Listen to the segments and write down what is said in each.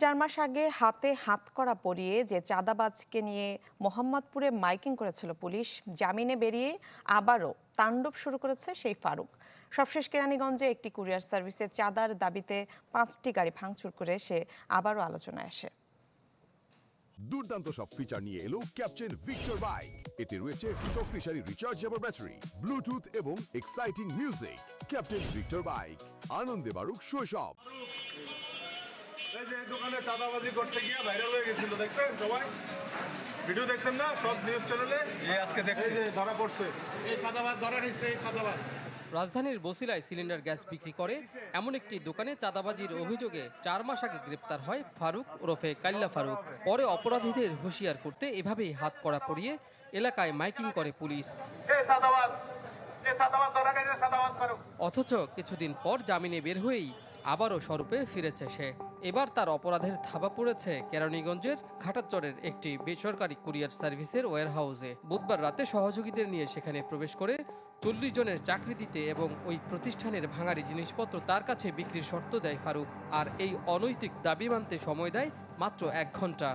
4 মাস আগে হাতে হাতকড়া পরিয়ে যে চাঁদাবাজকে নিয়ে মোহাম্মদপুরে মাইকিং করেছিল পুলিশ, জামিনে বেরিয়ে আবারও তাণ্ডব শুরু করেছে সেই ফারুক। সবশেষ কেরানীগঞ্জে একটি কুরিয়ার সার্ভিসে চাঁদার দাবিতে 5টি গাড়ি ভাঙচুর করে সে আবারও আলোচনায় আসে। দুর্দান্ত সব ফিচার নিয়ে এলো ক্যাপ্টেন ভিক্টর বাইক। এতে রয়েছে শক্তিশালী রিচার্জেবল ব্যাটারি, ব্লুটুথ এবং exciting music. Captain Victor bike, আনন্দে বাড়ুক শৈশব। এই যে দোকানে চাঁদাবাজি করতে গিয়ে ভাইরাল হয়ে গেছিল, দেখছেন সবাই? ভিডিও দেখছেন না সব নিউজ চ্যানেলে? এই আজকে দেখছি ধরা পড়ছে, এই চাঁদাবাজ ধরা নিচ্ছে। এই চাঁদাবাজ রাজধানীর বছিলায় সিলিন্ডার গ্যাস বিক্রি করে এমন একটি দোকানে চাঁদাবাজির অভিযোগে 4 মাস আগে গ্রেপ্তার হয় ফারুক ওরফে কাল্লা ফারুক। পরে অপরাধীদের হুঁশিয়ার করতে এভাবেই হাত কড়া পরিয়ে এলাকায় মাইকিং করে পুলিশ। অথচ কিছুদিন পর জামিনে বের হয়েই আবারও স্বরূপে ফিরেছে সে। এবার তার অপরাধের থাবা পড়েছে কেরানীগঞ্জের ঘাটাচরের একটি বেসরকারি কুরিয়ার সার্ভিসের ওয়্যারহাউসে। বুধবার রাতে সহযোগীদের নিয়ে সেখানে প্রবেশ করে 40 জনের চাকরি দিতে এবং ওই প্রতিষ্ঠানের ভাঙারি জিনিসপত্র তার কাছে বিক্রির শর্ত দেয় ফারুক। আর এই অনৈতিক দাবি মানতে সময় দেয় মাত্র 1 ঘন্টা।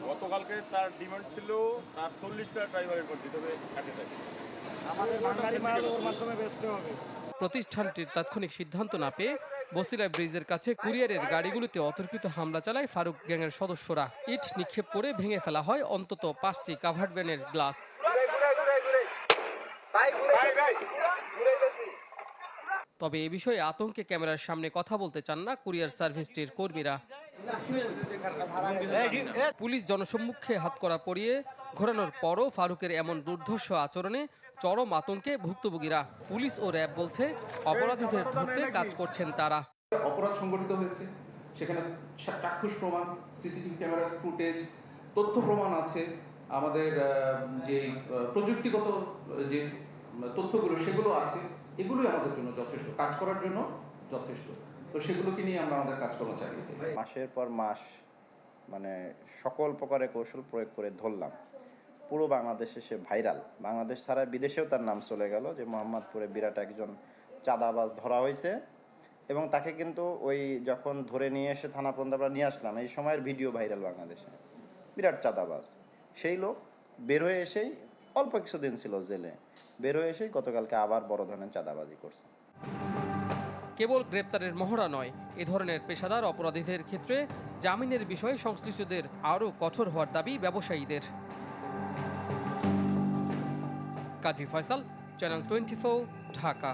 গতকালকে তার ডিমান্ড ছিল তার 40টা ড্রাইভারের করে দিতে হবে হাটে থেকে। আমাদের বাঙালি মাল ওর মাধ্যমে বেচতে হবে। প্রতিষ্ঠানটির তাৎক্ষণিক সিদ্ধান্ত না পেয়ে বছিলা ব্রিজের কাছে কুরিয়ারের গাড়িগুলিতে অতর্কিত হামলা চালায় ফারুক গ্যাংয়ের সদস্যরা। ইট নিক্ষেপ করে ভেঙে ফেলা হয় অন্তত 5টি কাভার্ড ভ্যানের গ্লাস। তবে এ বিষয়ে আতঙ্কে ক্যামেরার সামনে কথা বলতে চান না কুরিয়ার সার্ভিসটির কর্মীরা। পুলিশ জনসম্মুখে হাতকড়া পরিয়ে ঘোরানোর পরও ফারুকের এমন দুর্ধর্ষ আচরণে চরম আতঙ্কে ভুক্তভোগীরা। পুলিশ ও র্যাব বলছে অপরাধীদের ধরতে কাজ করছেন তারা। অপরাধ সংগঠিত হয়েছে, সেখানে চাক্ষুষ প্রমাণ, সিসিটিভি ক্যামেরার ফুটেজ, তথ্য প্রমাণ আছে। আমাদের যে প্রযুক্তিগত যে তথ্যগুলো সেগুলো আছে। এগুলোই আমাদের জন্য যথেষ্ট, কাজ করার জন্য যথেষ্ট। তো সেগুলোকে নিয়ে আমরা আমাদের কাজকর্ম চালিয়ে যাই। মাসের পর মাস মানে সকল প্রকারের কৌশল প্রয়োগ করে ধরলাম। পুরো বাংলাদেশে সে ভাইরাল, বাংলাদেশ ছাড়া বিদেশেও তার নাম চলে গেল যে মোহাম্মদপুরে বিরাট একজন চাঁদাবাজ ধরা হয়েছে। এবং তাকে কিন্তু ওই যখন ধরে নিয়ে এসে থানা পর্যন্ত আমরা নিয়ে আসলাম, এই সময়ের ভিডিও ভাইরাল বাংলাদেশে। বিরাট চাঁদাবাজ সেই লোক বের হয়ে এসেই অল্প কিছুদিন ছিল জেলে, বের হয়ে এসেই গতকালকে আবার বড় ধরনের চাঁদাবাজি করছে। কেবল গ্রেপ্তারের মহড়া নয়, এ ধরনের পেশাদার অপরাধীদের ক্ষেত্রে জামিনের বিষয়ে সংশ্লিষ্টদের আরও কঠোর হওয়ার দাবি ব্যবসায়ীদের। কাজী ফয়সাল, চ্যানেল 24, ঢাকা।